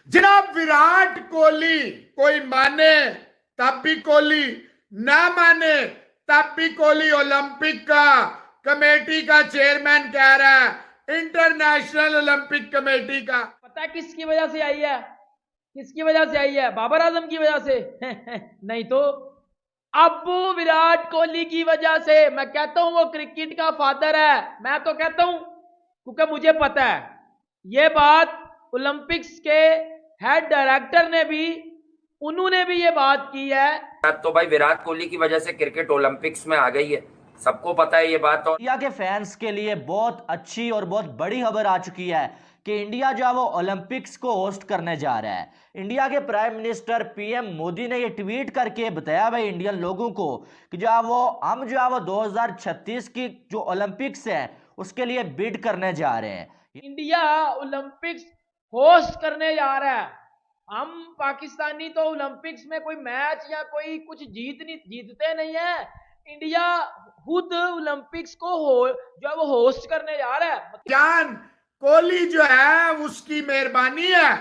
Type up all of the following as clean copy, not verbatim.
जनाब विराट कोहली कोई माने तब भी कोहली, ना माने तब भी कोहली ओलंपिक का कमेटी का चेयरमैन कह रहा है, इंटरनेशनल ओलंपिक कमेटी का। पता है किसकी वजह से आई है? किसकी वजह से आई है? बाबर आजम की वजह से? नहीं तो अबू विराट कोहली की वजह से। मैं कहता हूं वो क्रिकेट का फादर है, मैं तो कहता हूं, क्योंकि मुझे पता है ये बात। ओलंपिक्स के हेड डायरेक्टर ने भी, उन्होंने भी ये बात की है। अब तो भाई विराट कोहली की वजह से क्रिकेट ओलंपिक्स में आ गई है, सबको पता है ये बात। और इंडिया के फैंस के लिए बहुत अच्छी और बहुत बड़ी खबर आ चुकी है कि इंडिया जो है वो ओलंपिक्स को होस्ट करने जा रहा है। इंडिया के प्राइम मिनिस्टर पीएम मोदी ने ये ट्वीट करके बताया भाई इंडियन लोगों को कि जो है वो हम जो है वो 2036 की जो ओलंपिक्स है उसके लिए बिड करने जा रहे हैं। इंडिया ओलंपिक्स होस्ट करने जा रहा है। हम पाकिस्तानी तो ओलंपिक्स में कोई मैच या कोई कुछ जीतते नहीं है। इंडिया खुद ओलंपिक्स को जो है वो होस्ट करने जा रहा है। जान कोहली जो है उसकी मेहरबानी है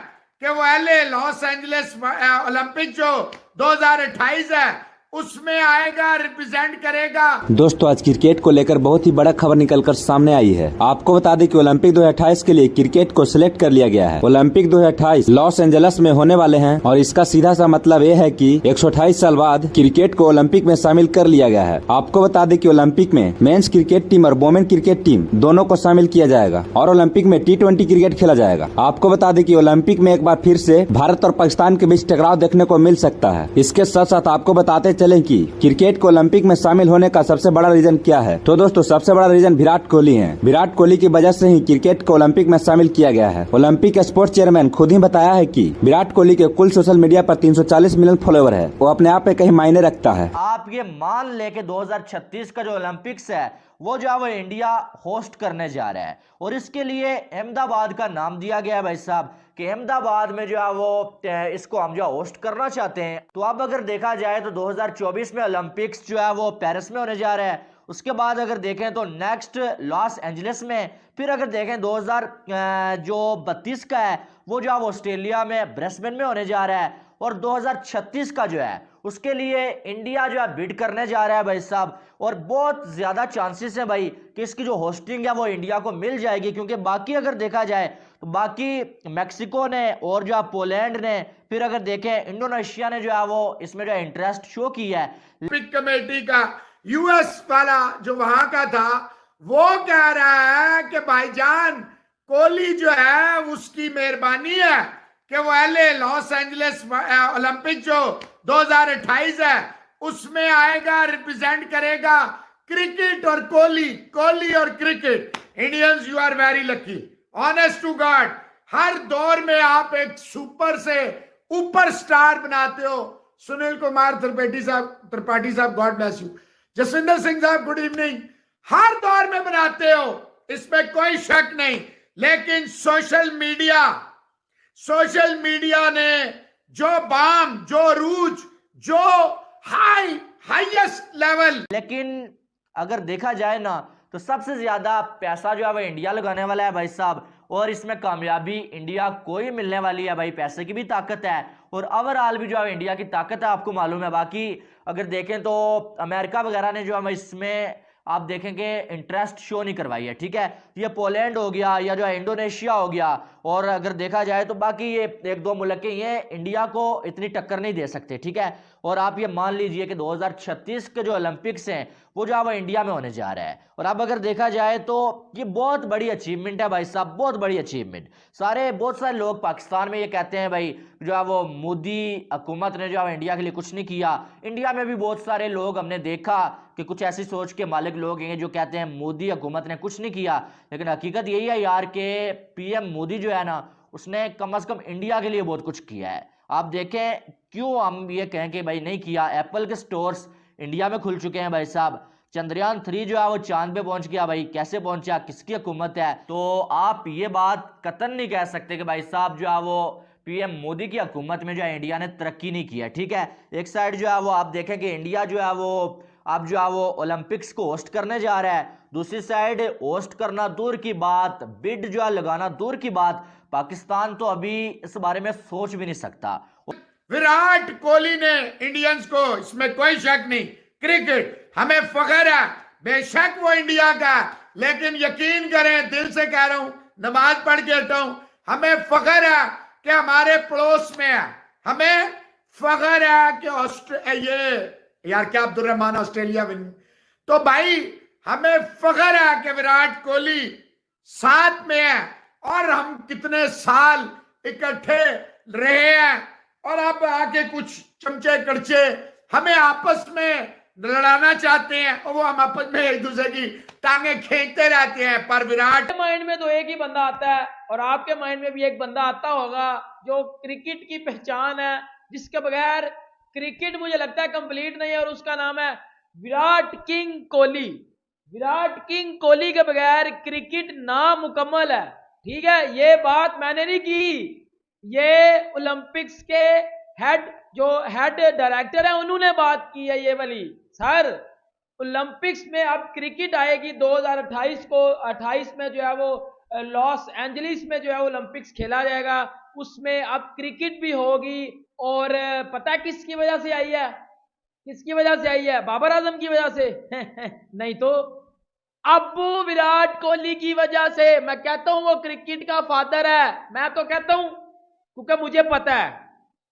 कि वो एलए लॉस एंजलिस ओलंपिक जो 2028 है उसमें आएगा, रिप्रेजेंट करेगा। दोस्तों आज क्रिकेट को लेकर बहुत ही बड़ा खबर निकलकर सामने आई है। आपको बता दें कि ओलंपिक 2028 के लिए क्रिकेट को सिलेक्ट कर लिया गया है। ओलंपिक 2028 लॉस एंजलिस में होने वाले हैं और इसका सीधा सा मतलब ये है कि 128 साल बाद क्रिकेट को ओलंपिक में शामिल कर लिया गया है। आपको बता दें कि ओलंपिक में मेंस क्रिकेट टीम और वोमेन क्रिकेट टीम दोनों को शामिल किया जाएगा और ओलंपिक में T20 क्रिकेट खेला जाएगा। आपको बता दें कि ओलंपिक में एक बार फिर से भारत और पाकिस्तान के बीच टकराव देखने को मिल सकता है। इसके साथ साथ आपको बताते चलें कि क्रिकेट को ओलंपिक में शामिल होने का सबसे बड़ा रीजन क्या है। तो दोस्तों सबसे बड़ा रीजन विराट कोहली है। विराट कोहली की वजह से ही क्रिकेट को ओलंपिक में शामिल किया गया है। ओलंपिक स्पोर्ट्स चेयरमैन खुद ही बताया है कि विराट कोहली के कुल सोशल मीडिया पर 340 मिलियन फॉलोवर है। वो अपने आप में कहीं मायने रखता है। आप ये मान ले कि 2036 का जो ओलंपिक्स है वो जो है वो इंडिया होस्ट करने जा रहा है और इसके लिए अहमदाबाद का नाम दिया गया है भाई साहब कि अहमदाबाद में जो है वो इसको हम जो होस्ट करना चाहते हैं। तो अब अगर देखा जाए तो 2024 में ओलंपिक्स जो है वो पेरिस में होने जा रहा है। उसके बाद अगर देखें तो नेक्स्ट लॉस एंजलिस में, फिर अगर देखें 2032 का है वो जो है वो ऑस्ट्रेलिया में ब्रिस्बेन में होने जा रहा है और 2036 का जो है उसके लिए इंडिया जो है बिड करने जा रहा है भाई साहब। और बहुत ज्यादा चांसेस है भाई कि इसकी जो होस्टिंग है वो इंडिया को मिल जाएगी, क्योंकि बाकी अगर देखा जाए तो बाकी मैक्सिको ने और जो है पोलैंड ने, फिर अगर देखें इंडोनेशिया ने जो है वो इसमें जो इंटरेस्ट शो किया है। ओलंपिक कमेटी का यूएस वाला जो वहां का था वो कह रहा है कि भाईजान कोहली जो है उसकी मेहरबानी है कि वो एलए लॉस एंजलिस ओलंपिक जो 2028 है उसमें आएगा, रिप्रेजेंट करेगा क्रिकेट और कोहली और cricket. Indians you are very lucky, honest to God. हर दौर में आप एक सुपर से ऊपर स्टार बनाते हो। सुनील कुमार त्रिपाठी साहब God bless you. Jaswinder Singh साहब गुड इवनिंग। हर दौर में बनाते हो, इसमें कोई शक नहीं। लेकिन सोशल मीडिया ने जो बाम, जो रूज, जो हाईएस्ट लेवल। लेकिन अगर देखा जाए ना तो सबसे ज्यादा पैसा जो है वो इंडिया लगाने वाला है भाई साहब और इसमें कामयाबी इंडिया को ही मिलने वाली है भाई। पैसे की भी ताकत है और ओवरऑल भी जो है इंडिया की ताकत है, आपको मालूम है। बाकी अगर देखें तो अमेरिका वगैरह ने जो है इसमें आप देखेंगे इंटरेस्ट शो नहीं करवाई है, ठीक है। ये पोलैंड हो गया या जो है इंडोनेशिया हो गया और अगर देखा जाए तो बाकी ये एक दो मुल्क ये इंडिया को इतनी टक्कर नहीं दे सकते, ठीक है। और आप ये मान लीजिए कि 2036 के जो ओलंपिक्स हैं वो जो है वो इंडिया में होने जा रहा है। और अब अगर देखा जाए तो ये बहुत बड़ी अचीवमेंट है भाई साहब, बहुत बड़ी अचीवमेंट। बहुत सारे लोग पाकिस्तान में ये कहते हैं भाई जो है वो मोदी हुकूमत ने जो है इंडिया के लिए कुछ नहीं किया। इंडिया में भी बहुत सारे लोग हमने देखा कि कुछ ऐसी सोच के मालिक लोग हैं जो कहते हैं मोदी हुकूमत ने कुछ नहीं किया। लेकिन हकीकत यही है यार कि पीएम मोदी जो है ना उसने कम से कम इंडिया के लिए बहुत कुछ किया है। आप देखें क्यों हम ये कहें कि भाई नहीं किया। एप्पल के स्टोर्स इंडिया में खुल चुके हैं भाई साहब। चंद्रयान 3 जो है वो चांद पे पहुंच गया भाई, कैसे पहुंचा, किसकी हुकूमत है। तो आप ये बात कतई नहीं कह सकते कि भाई साहब जो है वो पीएम मोदी की हुकूमत में जो है इंडिया ने तरक्की नहीं किया, ठीक है। एक साइड जो है वो आप देखें कि इंडिया जो है वो अब जो है वो ओलंपिक्स को होस्ट करने जा रहा है, दूसरी साइड होस्ट करना दूर की बात, बिड जो है लगाना दूर की बात, पाकिस्तान तो अभी इस बारे में सोच भी नहीं सकता। विराट कोहली ने इंडियंस को, इसमें कोई शक नहीं, क्रिकेट हमें फख्र है, बेशक वो इंडिया का, लेकिन यकीन करें, दिल से कह रहा हूं, नमाज पढ़ के हटा हूं, हमें फख्र है कि हमारे पड़ोस में है, हमें फख्र है कि ये यार क्या अब्दुल रहमान ऑस्ट्रेलिया विन, तो भाई हमें फख्र है कि विराट कोहली साथ में है और हम कितने साल इकट्ठे रहे हैं और अब आके कुछ चमचे कड़चे हमें आपस में लड़ाना चाहते हैं और वो हम आपस में एक दूसरे की टांगे खींचते रहते हैं। पर विराट माइंड में तो एक ही बंदा आता है और आपके माइंड में भी एक बंदा आता होगा जो क्रिकेट की पहचान है, जिसके बगैर क्रिकेट मुझे लगता है कंप्लीट नहीं है, और उसका नाम है विराट किंग कोहली। विराट किंग कोहली के बगैर क्रिकेट नामुकम्मल है। ठीक है, ये बात मैंने नहीं की, ये ओलंपिक्स के जो हेड डायरेक्टर है उन्होंने बात की है ये वाली। सर, ओलंपिक्स में अब क्रिकेट आएगी 2028 को, 28 में जो है वो लॉस एंजलिस में जो है ओलंपिक्स खेला जाएगा, उसमें अब क्रिकेट भी होगी। और पता है किसकी वजह से आई है? किसकी वजह से आई है? बाबर आजम की वजह से नहीं तो अब्बू विराट कोहली की वजह से। मैं कहता हूं वो क्रिकेट का फादर है, मैं तो कहता हूं, क्योंकि मुझे पता है।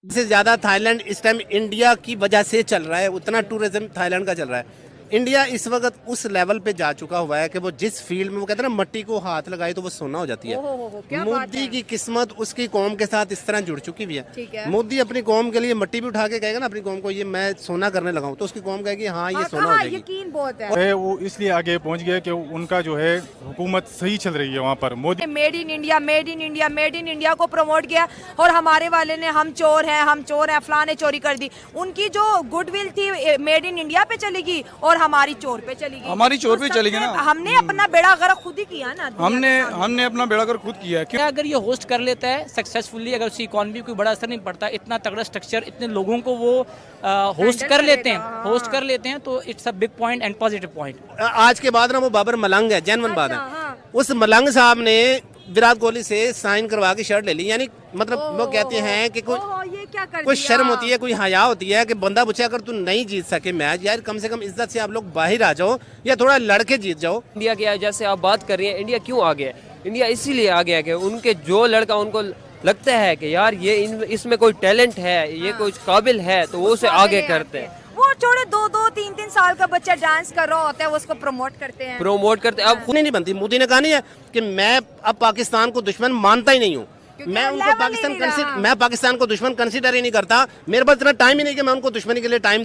से ज्यादा थाईलैंड इस टाइम इंडिया की वजह से चल रहा है, उतना टूरिज्म थाईलैंड का चल रहा है। इंडिया इस वक्त उस लेवल पे जा चुका हुआ है कि वो जिस फील्ड में, वो कहते हैं ना, मट्टी को हाथ लगाए तो वो सोना हो जाती है। मोदी की किस्मत उसकी कौम के साथ इस तरह जुड़ चुकी हुई है। मोदी अपनी कौम के लिए मट्टी भी उठा के कहेगा ना अपनी कौम को, ये मैं सोना करने लगा हूँ, तो उसकी कौम कहेगी हाँ ये सोना हो जाएगी। यकीन बहुत है। वो इसलिए आगे पहुंच गया कि उनका जो है हुकूमत सही चल रही है वहाँ पर। Modi made in India, made in India, made in India को प्रमोट किया और हमारे वाले ने हम चोर हैं, फलाने चोरी कर दी। उनकी जो गुडविल थी मेड इन इंडिया पे चली गई और हमारी चोर पे चली गई। हमारी चोर पे चली गई ना। हमने अपना बेड़ा गर्क खुद ही किया ना। हमने अपना बेड़ा गर्क खुद किया है। क्या अगर ये होस्ट कर लेता है सक्सेसफुली, अगर उसकी इकॉनमी कोई बड़ा असर नहीं पड़ता, इतना तगड़ा स्ट्रक्चर, इतने लोगों को वो होस्ट कर लेते हैं, तो it's a big point and positive point. आज के बाद ना वो बाबर मलंग है, जेन्युइन बात है। उस मलंग साहब ने विराट कोहली से साइन करवा के शर्ट ले ली, यानी मतलब वो कहते हैं कि कोई शर्म होती है, कोई हया होती है कि बंदा पूछे अगर तू नहीं जीत सके मैच, यार कम से कम इज्जत से आप लोग बाहर आ जाओ या थोड़ा लड़के जीत जाओ। इंडिया की जैसे आप बात कर रही हैं, इंडिया क्यों आ गया? इंडिया इसीलिए आ गया कि उनके जो लड़का उनको लगता है कि यार ये इसमें कोई टैलेंट है, ये कुछ काबिल है, तो वो उसे आगे करते हैं। वो छोड़े 2-3 साल का बच्चा डांस कर रहा होता है, वो उसको प्रमोट करते हैं। अब खुद नहीं बनती। मोदी ने कहा नहीं है कि मैं अब पाकिस्तान को दुश्मन मानता ही नहीं हूँ, मैं उनको पाकिस्तान को दुश्मन कंसीडर ही नहीं करता। मेरे पास इतना टाइम ही नहीं कि मैं उनको दुश्मनी के लिए टाइम